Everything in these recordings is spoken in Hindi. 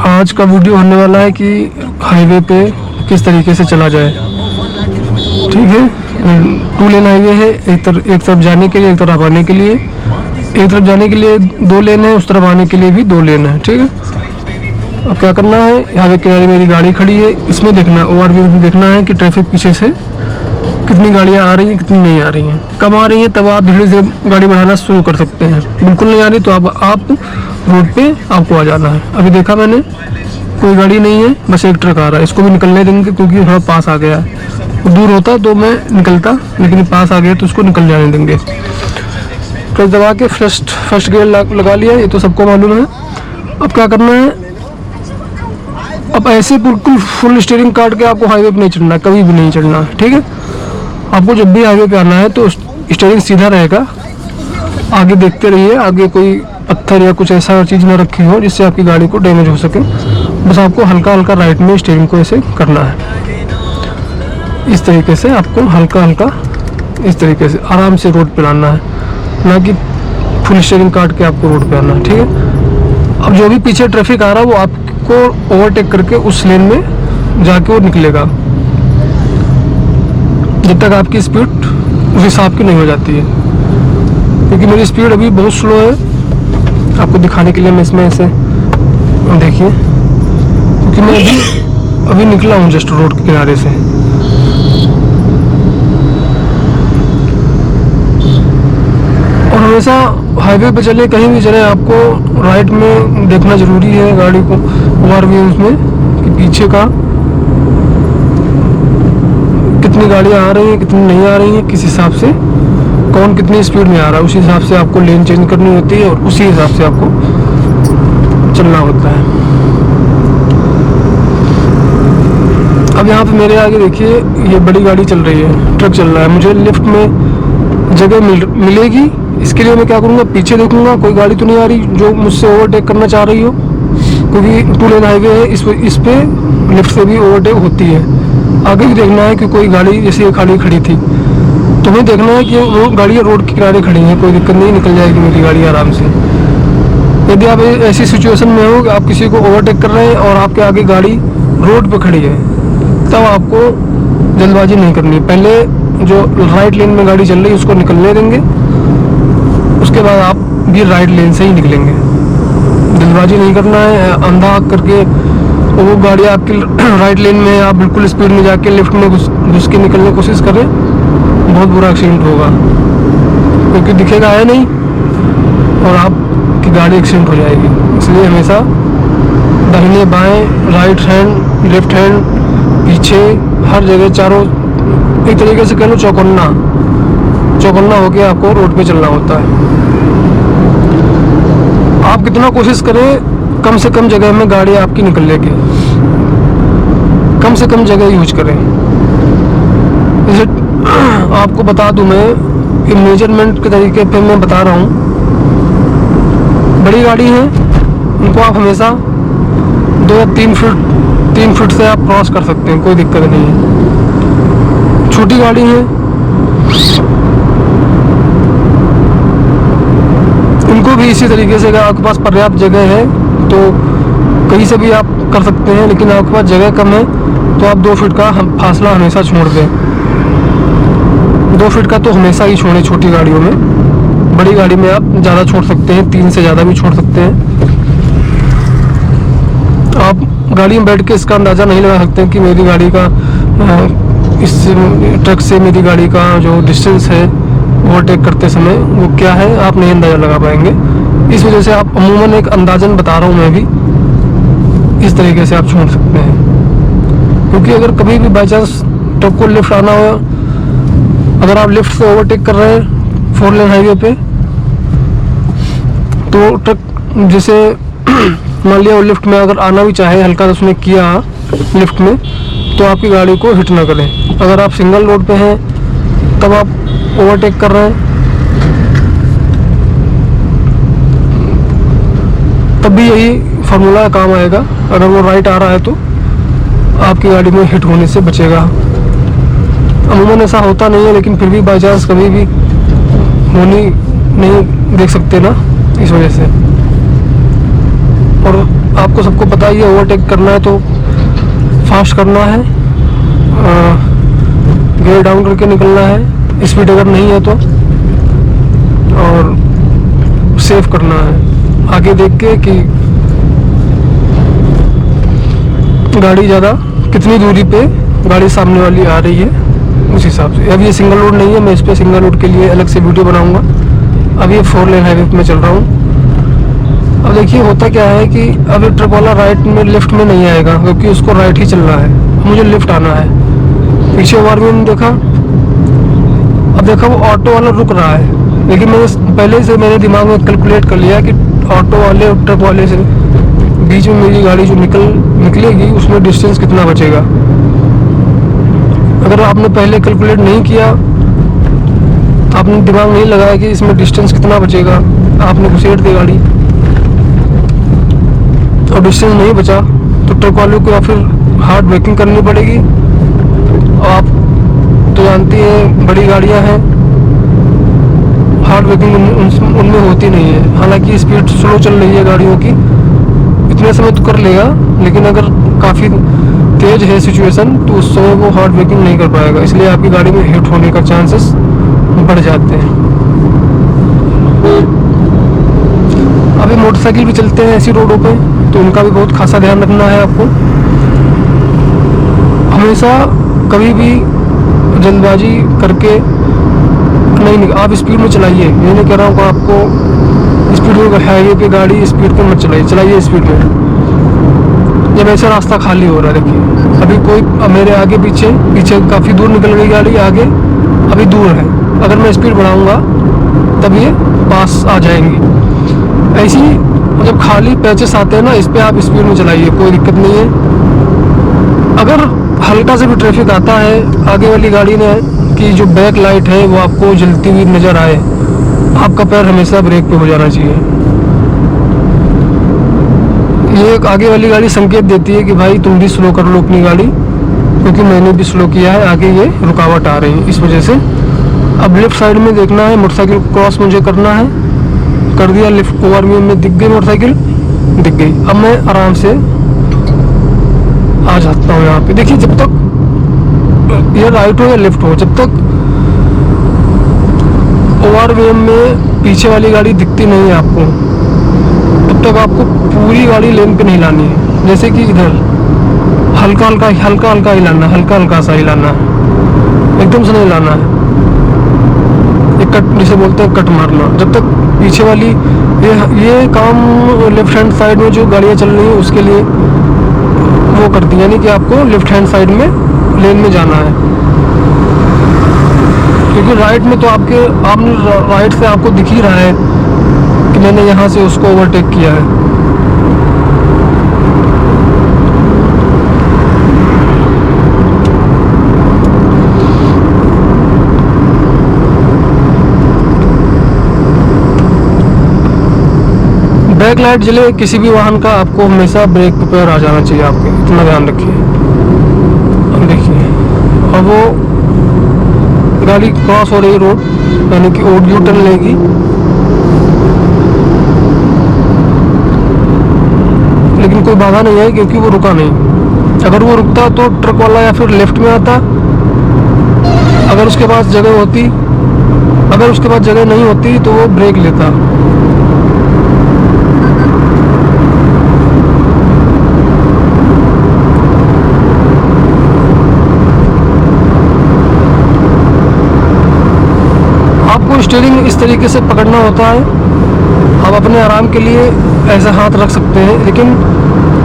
आज का वीडियो होने वाला है कि हाईवे पे किस तरीके से चला जाए। ठीक है, 2 लेन हाईवे है, एक तरफ जाने के लिए, एक तरफ आने के लिए। एक तरफ जाने के लिए 2 लेन है, उस तरफ आने के लिए भी 2 लेन है। ठीक है, अब क्या करना है, यहाँ पे किनारे मेरी गाड़ी खड़ी है, इसमें देखना है, ओवरव्यू में देखना है कि ट्रैफिक पीछे से कितनी गाड़ियाँ आ रही हैं, कितनी नहीं आ रही हैं। कम आ रही हैं तब आप धीरे धीरे गाड़ी बढ़ाना शुरू कर सकते हैं। बिल्कुल नहीं आ रही तो आप रोड पे आपको आ जाना है। अभी देखा मैंने, कोई गाड़ी नहीं है, बस एक ट्रक आ रहा है, इसको भी निकलने देंगे क्योंकि थोड़ा पास आ गया है। दूर होता तो मैं निकलता, लेकिन पास आ गया तो उसको निकल जाने देंगे। क्लच दबा के फर्स्ट गियर लगा लिया, ये तो सबको मालूम है। अब क्या करना है, अब ऐसे बिल्कुल फुल स्टीयरिंग काट के आपको हाईवे पे नहीं चढ़ना, कभी भी नहीं चढ़ना। ठीक है, आपको जब भी हाईवे पे आना है तो स्टीयरिंग सीधा रहेगा, आगे देखते रहिए, आगे कोई पत्थर या कुछ ऐसा चीज़ ना रखी हो जिससे आपकी गाड़ी को डैमेज हो सके। बस आपको हल्का हल्का राइट में स्टीयरिंग को ऐसे करना है, इस तरीके से आपको हल्का हल्का इस तरीके से आराम से रोड पे लाना है, ना कि फुल स्टीयरिंग काट के आपको रोड पे आना है। ठीक है, अब जो भी पीछे ट्रैफिक आ रहा है वो आपको ओवरटेक करके उस लेन में जाके वो निकलेगा, जब तक आपकी स्पीड उस हिसाब की नहीं हो जाती है। क्योंकि मेरी स्पीड अभी बहुत स्लो है, आपको दिखाने के लिए मैं इसमें ऐसे देखिए, क्योंकि मैं अभी निकला हूँ जस्ट रोड के किनारे से। और हमेशा हाईवे पे चले, कहीं भी चले, आपको राइट में देखना ज़रूरी है गाड़ी को, ओवरव्यूज में, कि पीछे का कितनी गाड़ियाँ आ रही हैं, कितनी नहीं आ रही हैं, किस हिसाब से कौन कितनी स्पीड में आ रहा है, उसी हिसाब से आपको लेन चेंज करनी होती है और उसी हिसाब से आपको चलना होता है। अब यहाँ पे मेरे आगे देखिए, ये बड़ी गाड़ी चल रही है, ट्रक चल रहा है, मुझे लिफ्ट में जगह मिलेगी, इसके लिए मैं क्या करूँगा, पीछे देखूंगा कोई गाड़ी तो नहीं आ रही जो मुझसे ओवरटेक करना चाह रही हो, क्योंकि 2 लेन हाईवे है, इस पे लिफ्ट से भी ओवरटेक होती है। आगे भी देखना है कि कोई गाड़ी जैसे खाली खड़ी थी, तुम्हें देखना है कि वो गाड़ियाँ रोड के किनारे खड़ी हैं, कोई दिक्कत नहीं, निकल जाएगी मेरी गाड़ी आराम से। यदि आप ऐसी सिचुएशन में हो कि आप किसी को ओवरटेक कर रहे हैं और आपके आगे गाड़ी रोड पे खड़ी है, तब आपको जल्दबाजी नहीं करनी। पहले जो राइट लेन में गाड़ी चल रही है उसको निकलने देंगे, उसके बाद आप भी राइट लेन से ही निकलेंगे। जल्दबाजी नहीं करना है, अंधा करके वो गाड़ी आपकी राइट लेन में, आप बिल्कुल स्पीड में जाके लिफ्ट में घुस के निकलने की कोशिश करें, बहुत बुरा एक्सीडेंट होगा, क्योंकि दिखेगा है नहीं और आपकी गाड़ी एक्सीडेंट हो जाएगी। इसलिए हमेशा दाहिने बाएं, राइट हैंड, लेफ्ट हैंड, पीछे, हर जगह चारों, एक तरीके से कह लो चौकन्ना होके आपको रोड पे चलना होता है। आप कितना कोशिश करें, कम से कम जगह में गाड़ी आपकी निकलने की, कम से कम जगह यूज करें। जैसे आपको बता दूं मैं, कि मेजरमेंट के तरीके पे मैं बता रहा हूँ। बड़ी गाड़ी है उनको आप हमेशा 2 या 3 फुट से आप क्रॉस कर सकते हैं, कोई दिक्कत नहीं है। छोटी गाड़ी है उनको भी इसी तरीके से, अगर आपके पास पर्याप्त जगह है तो कहीं से भी आप कर सकते हैं, लेकिन आपके पास जगह कम है तो आप 2 फीट का फासला हमेशा छोड़ दें। 2 फीट का तो हमेशा ही छोड़ें छोटी गाड़ियों में। बड़ी गाड़ी में आप ज़्यादा छोड़ सकते हैं, 3 से ज़्यादा भी छोड़ सकते हैं। आप गाड़ी में बैठ के इसका अंदाज़ा नहीं लगा सकते कि मेरी गाड़ी का इस ट्रक से मेरी गाड़ी का जो डिस्टेंस है ओवरटेक करते समय वो क्या है, आप नहीं अंदाज़ा लगा पाएंगे। इस वजह से आप अमूमन एक अंदाजन बता रहा हूँ मैं भी, इस तरीके से आप छोड़ सकते हैं। क्योंकि अगर कभी भी बाई चांस ट्रक को लिफ्ट आना हो, अगर आप लिफ्ट से ओवरटेक कर रहे हैं 4 लेन हाईवे पे, तो ट्रक जैसे मान लिया वो लिफ्ट में अगर आना भी चाहे, हल्का उसने किया लिफ्ट में, तो आपकी गाड़ी को हिट ना करें। अगर आप सिंगल रोड पे हैं तब आप ओवरटेक कर रहे हैं, तब भी यही फार्मूला काम आएगा। अगर वो राइट आ रहा है तो आपकी गाड़ी में हिट होने से बचेगा। अमूमन ऐसा होता नहीं है, लेकिन फिर भी बाई चांस कभी भी होनी नहीं देख सकते ना, इस वजह से। और आपको सबको पता ही है, ओवरटेक करना है तो फास्ट करना है, गियर डाउन करके निकलना है, स्पीड अगर नहीं है तो, और सेफ करना है आगे देख के कि गाड़ी ज़्यादा कितनी दूरी पे गाड़ी सामने वाली आ रही है, उस हिसाब से। अब ये सिंगल रोड नहीं है, मैं इस पर सिंगल रोड के लिए अलग से वीडियो बनाऊंगा। अब ये 4 लेन हाईवे पे मैं चल रहा हूँ। अब देखिए होता क्या है कि अब ये ट्रक वाला राइट में लेफ्ट में नहीं आएगा, क्योंकि उसको राइट ही चलना है, मुझे लेफ्ट आना है। पीछे ओवरव्यू देखा, अब देखा वो ऑटो वाला रुक रहा है, लेकिन मैंने पहले से मेरे दिमाग में कैलकुलेट कर लिया कि ऑटो वाले और ट्रक वाले से बीच में मेरी गाड़ी जो निकलेगी उसमें डिस्टेंस कितना बचेगा। अगर आपने पहले कैलकुलेट नहीं किया, आपने दिमाग नहीं लगाया कि इसमें डिस्टेंस कितना बचेगा, आपने घुसेड़ दी गाड़ी और डिस्टेंस नहीं बचा, तो ट्रक वालों को या फिर हार्ड ब्रेकिंग करनी पड़ेगी। और आप तो जानती हैं बड़ी गाड़ियां हैं, हार्ड ब्रेकिंग उनमें होती नहीं है। हालांकि स्पीड स्लो चल रही है गाड़ियों की, इतने समय तो कर लेगा, लेकिन अगर काफ़ी तेज है सिचुएशन तो उस समय वो हार्ड ब्रेकिंग नहीं कर पाएगा, इसलिए आपकी गाड़ी में हिट होने का चांसेस बढ़ जाते हैं। अभी मोटरसाइकिल भी चलते हैं ऐसी रोडों पे, तो उनका भी बहुत खासा ध्यान रखना है आपको। हमेशा कभी भी जल्दबाजी करके नहीं, आप स्पीड में चलाइए। मैं नहीं कह रहा हूँ आपको स्पीड में, हाईवे पे गाड़ी स्पीड में मत चलाइए स्पीड में। जब ऐसा रास्ता खाली हो रहा है, देखिए अभी कोई मेरे आगे पीछे काफ़ी दूर निकल गई गाड़ी, आगे अभी दूर है, अगर मैं स्पीड बढ़ाऊंगा तब ये पास आ जाएंगी। ऐसी जब खाली पैचेस आते हैं ना, इस पर आप स्पीड में चलाइए, कोई दिक्कत नहीं है। अगर हल्का से भी ट्रैफिक आता है आगे वाली गाड़ी ने कि जो बैक लाइट है वो आपको जलती हुई नज़र आए, आपका पैर हमेशा ब्रेक पे हो जाना चाहिए। ये एक आगे वाली गाड़ी संकेत देती है कि भाई तुम भी स्लो कर लो अपनी गाड़ी, क्योंकि मैंने भी स्लो किया है, आगे ये रुकावट आ रही है इस वजह से। अब लेफ्ट साइड में देखना है, मोटरसाइकिल क्रॉस मुझे करना है, कर दिया। लेफ्ट ओवरव्यू में दिख गई मोटरसाइकिल, दिख गई। अब मैं आराम से आ जाता हूँ यहाँ पे। देखिए जब तक ये राइट हो या लेफ्ट हो, जब तक ओवरव्यू में पीछे वाली गाड़ी दिखती नहीं है आपको, तब तक आपको पूरी गाड़ी लेन पे नहीं लानी है। जैसे कि इधर हल्का हल्का हिलाना, सा हिलाना है, एकदम से नहीं लाना है। एक कट जिसे बोलते हैं कट मारना। जब तक पीछे वाली ये काम लेफ्ट हैंड साइड में जो गाड़ियाँ चल रही हैं उसके लिए वो करती है, यानी कि आपको लेफ्ट हैंड साइड में लेन में जाना है, क्योंकि राइट में तो आपने राइट से आपको दिख ही रहा है कि मैंने यहाँ से उसको ओवरटेक किया है। बैक लाइट जले किसी भी वाहन का, आपको हमेशा ब्रेक पर आ जाना चाहिए, आपके इतना ध्यान रखिए। अब देखिए अब वो गाड़ी क्रॉस हो रही रोड, यानी कि ओड यू टर्न लेगी। लेकिन कोई बाधा नहीं है क्योंकि वो रुका नहीं। अगर वो रुकता तो ट्रक वाला या फिर लेफ्ट में आता, अगर उसके पास जगह होती, अगर उसके पास जगह नहीं होती तो वो ब्रेक लेता। आपको स्टीयरिंग इस तरीके से पकड़ना होता है। आप अपने आराम के लिए ऐसा हाथ रख सकते हैं, लेकिन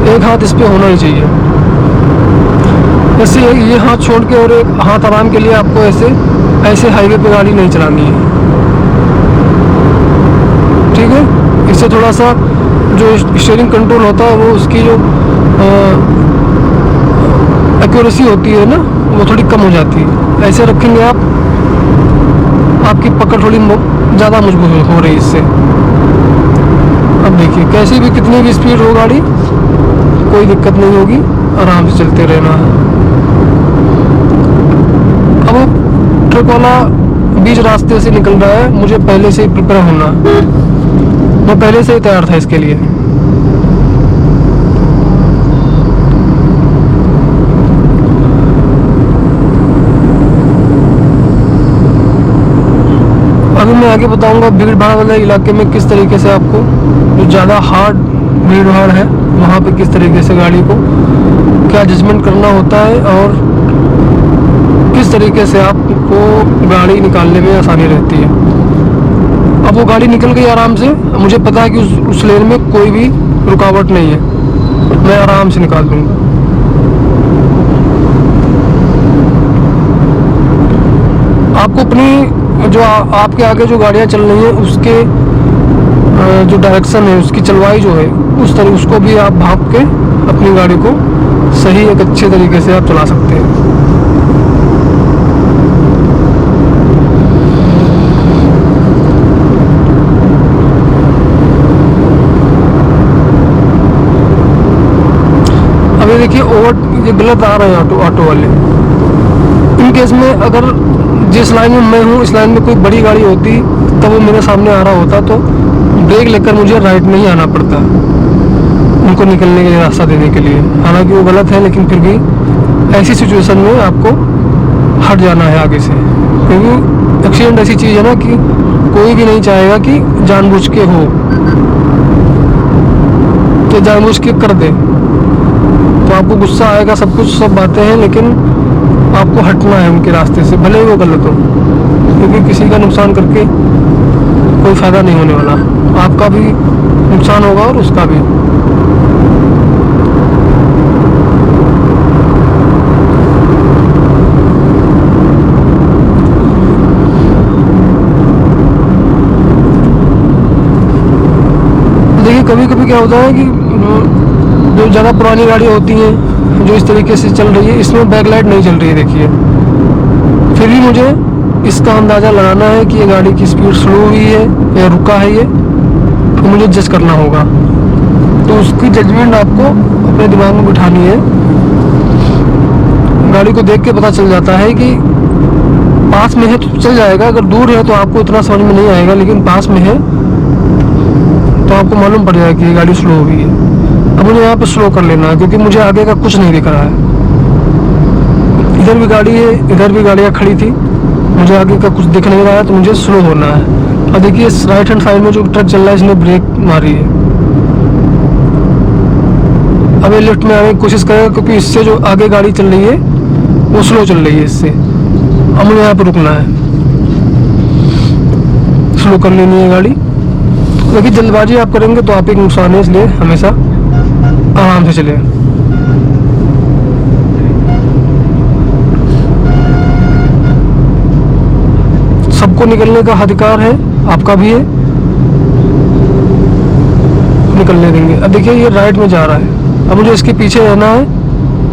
एक हाथ इस पे होना ही चाहिए। जैसे ये हाथ छोड़ के और एक हाथ आराम के लिए आपको ऐसे हाईवे पे गाड़ी नहीं चलानी है, ठीक है। इससे थोड़ा सा जो स्टीयरिंग कंट्रोल होता है वो उसकी जो एक्यूरेसी होती है ना, वो थोड़ी कम हो जाती है। ऐसे रखेंगे आप, आपकी पकड़ थोड़ी ज़्यादा मजबूत हो रही है इससे। अब देखिए कैसी भी कितनी भी स्पीड हो गाड़ी, कोई दिक्कत नहीं होगी, आराम से चलते रहना है। अब ट्रक वाला बीच रास्ते से निकल रहा है, मुझे पहले से ही प्रिपेयर होना है, मैं पहले से ही तैयार था इसके लिए। आगे बताऊंगा भीड़ भाड़ वाले इलाके में किस तरीके से आपको, जो ज़्यादा हार्ड भीड़ भाड़ है वहाँ पे किस तरीके से गाड़ी को क्या जजमेंट करना होता है और किस तरीके से आपको गाड़ी निकालने में आसानी रहती है। अब वो गाड़ी निकल गई आराम से, मुझे पता है कि उस लेन में कोई भी रुकावट नहीं है, मैं आराम से निकाल दूँगा। आपको अपनी जो आपके आगे जो गाड़ियाँ चल रही हैं उसके जो डायरेक्शन है, उसकी चलवाई जो है उस तरह उसको भी आप भाप के अपनी गाड़ी को सही एक अच्छे तरीके से आप चला सकते हैं। अब ये देखिए ये गलत आ रहे हैं ऑटो वाले। इन केस में अगर जिस लाइन में मैं हूँ इस लाइन में कोई बड़ी गाड़ी होती तब वो मेरे सामने आ रहा होता तो ब्रेक लेकर मुझे राइट में ही आना पड़ता उनको निकलने के लिए, रास्ता देने के लिए। हालांकि वो गलत है, लेकिन फिर भी ऐसी सिचुएशन में आपको हट जाना है आगे से, क्योंकि एक्सीडेंट ऐसी चीज़ है ना कि कोई भी नहीं चाहेगा कि जानबूझ के हो, तो जानबूझ के कर दे तो आपको गुस्सा आएगा, सब बातें हैं, लेकिन आपको हटना है उनके रास्ते से, भले ही वो गलत हो, क्योंकि किसी का नुकसान करके कोई फ़ायदा नहीं होने वाला। आपका भी नुकसान होगा और उसका भी। देखिए कभी कभी क्या होता है कि जो ज़्यादा पुरानी गाड़ियाँ होती हैं जो इस तरीके से चल रही है, इसमें बैकलाइट नहीं चल रही है देखिए, फिर भी मुझे इसका अंदाज़ा लगाना है कि ये गाड़ी की स्पीड स्लो हुई है या रुका है ये, तो मुझे जज करना होगा। तो उसकी जजमेंट आपको अपने दिमाग में बिठानी है। गाड़ी को देख के पता चल जाता है कि पास में है तो चल जाएगा, अगर दूर है तो आपको इतना समझ में नहीं आएगा, लेकिन पास में है तो आपको मालूम पड़ जाएगा कि ये गाड़ी स्लो हुई है। अब मुझे यहाँ पे स्लो कर लेना है क्योंकि मुझे आगे का कुछ नहीं दिख रहा है। इधर भी गाड़ी है, इधर भी गाड़ियाँ खड़ी थी, मुझे आगे का कुछ दिख नहीं रहा है, तो मुझे स्लो होना है। और देखिए इस राइट हैंड साइड में जो ट्रक चल रहा है इसने ब्रेक मारी है, अब ये लिफ्ट में आने की कोशिश करेगा क्योंकि इससे जो आगे गाड़ी चल रही है वो स्लो चल रही है इससे। अब मुझे यहाँ पर रुकना है, स्लो कर लेनी है गाड़ी। लेकिन जल्दबाजी आप करेंगे तो आप एक नुकसान है, इसलिए हमेशा आराम से चलें। सबको निकलने का अधिकार है, आपका भी है, निकलने देंगे। अब देखिए ये राइट में जा रहा है, अब मुझे इसके पीछे रहना है।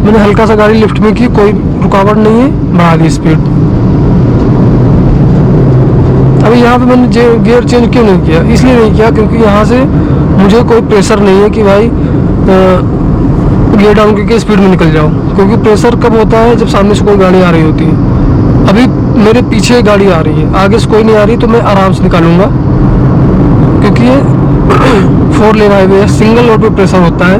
मैंने हल्का सा गाड़ी लिफ्ट में की, कोई रुकावट नहीं है, बढ़ा दी स्पीड। अभी यहाँ पे मैंने गियर चेंज क्यों नहीं किया, इसलिए नहीं किया क्योंकि यहाँ से मुझे कोई प्रेशर नहीं है कि भाई गियर डाउन करके स्पीड में निकल जाओ, क्योंकि प्रेशर कब होता है जब सामने से कोई गाड़ी आ रही होती है। अभी मेरे पीछे गाड़ी आ रही है, आगे से कोई नहीं आ रही, तो मैं आराम से निकालूंगा क्योंकि ये 4 लेन हाईवे है। सिंगल रोड पे प्रेशर होता है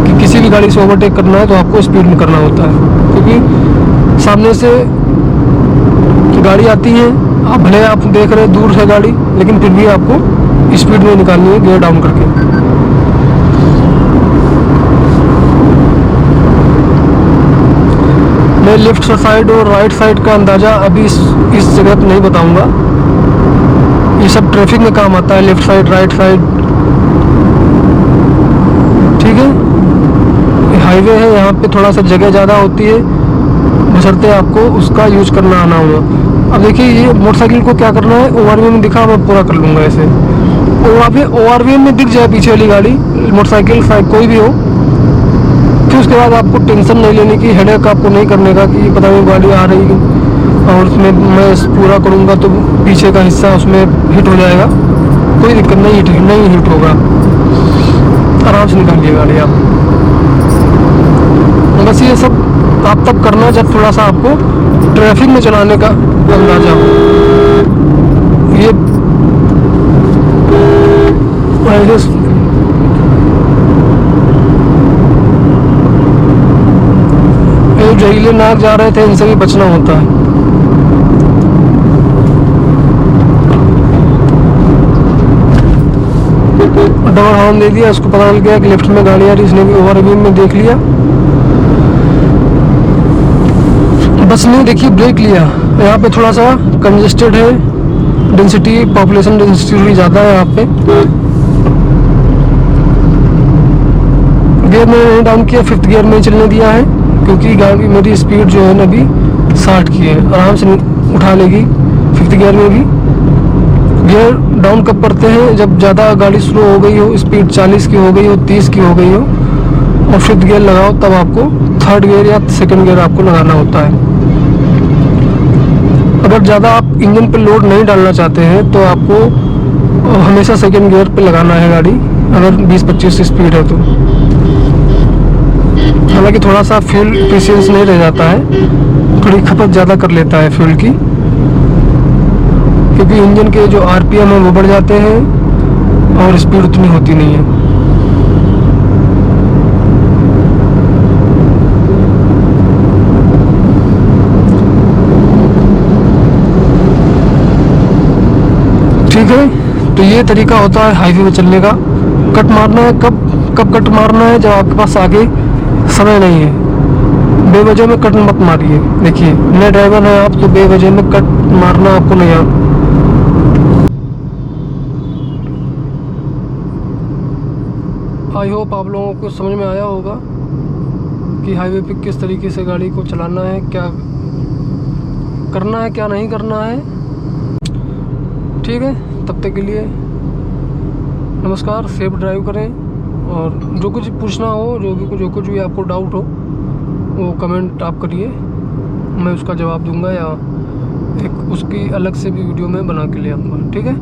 कि किसी भी गाड़ी से ओवरटेक करना है तो आपको स्पीड में करना होता है, क्योंकि सामने से गाड़ी आती है, आप भले आप देख रहे हैं दूर से गाड़ी, लेकिन फिर भी आपको स्पीड में निकालनी है गियर डाउन करके। मैं लेफ्ट साइड और राइट साइड का अंदाज़ा अभी इस जगह पर नहीं बताऊंगा, ये सब ट्रैफिक में काम आता है, लेफ्ट साइड राइट साइड, ठीक है। हाईवे है, यहाँ पे थोड़ा सा जगह ज़्यादा होती है, बशर्ते आपको उसका यूज करना आना होगा। अब देखिए ये मोटरसाइकिल को क्या करना है, ओवरव्यू में दिखा, मैं पूरा कर लूँगा ऐसे। ओवरव्यू में दिख जाए पीछे वाली गाड़ी, मोटरसाइकिल कोई भी हो, फिर उसके बाद आपको टेंशन नहीं लेने की, हेडेक आपको नहीं करने का कि पता नहीं गाड़ी आ रही है और उसमें मैं पूरा करूँगा तो पीछे का हिस्सा उसमें हिट हो जाएगा। कोई दिक्कत नहीं, हिट होगा, आराम से निकालिए गाड़ी आप। बस ये सब आप तब करना जब थोड़ा सा आपको ट्रैफिक में चलाने का अंदाजा हो। ये जहरीले नाक जा रहे थे, इनसे भी बचना होता है। डबल हॉर्न दे दिया, उसको पता चल गया कि लेफ्ट में गाड़ी आ रही, इसने भी ओवरव्यू में देख लिया, बस नहीं देखिए ब्रेक लिया। यहाँ पे थोड़ा सा कंजेस्टेड है, डेंसिटी पॉपुलेशन डेंसिटी थोड़ी ज़्यादा है यहाँ पे। गियर मैंने नहीं डाउन किया, 5th गियर में चलने दिया है क्योंकि गाड़ी मेरी स्पीड जो है ना अभी 60 की है, आराम से उठा लेगी 5th गियर में भी। गियर डाउन कब करते हैं, जब ज़्यादा गाड़ी स्लो हो गई हो, स्पीड 40 की हो गई हो, 30 की हो गई हो और 5th गियर लगाओ, तब आपको 3rd गियर या 2nd गियर आपको लगाना होता है। अगर ज़्यादा आप इंजन पे लोड नहीं डालना चाहते हैं तो आपको हमेशा 2nd गियर पे लगाना है गाड़ी, अगर 20-25 स्पीड है तो। हालांकि थोड़ा सा फ्यूल एफिशिएंस नहीं रह जाता है, थोड़ी खपत ज़्यादा कर लेता है फ्यूल की, क्योंकि इंजन के जो आरपीएम है वो बढ़ जाते हैं और स्पीड उतनी होती नहीं है। ठीक है, तो ये तरीका होता है हाईवे में चलने का। कट मारना है कब कट मारना है, जब आपके पास आगे समय नहीं है। बेवजह में कट मत मारिए। देखिए नए ड्राइवर हैं आप, तो बेवजह में कट मारना आपको नहीं आता। आई होप आप लोगों को समझ में आया होगा कि हाईवे पे किस तरीके से गाड़ी को चलाना है, क्या करना है क्या नहीं करना है। ठीक है, तब तक के लिए नमस्कार, सेफ ड्राइव करें। और जो कुछ पूछना हो, जो कुछ भी आपको डाउट हो वो कमेंट आप करिए, मैं उसका जवाब दूंगा या एक उसकी अलग से भी वीडियो में बना के ले आऊँगा। ठीक है।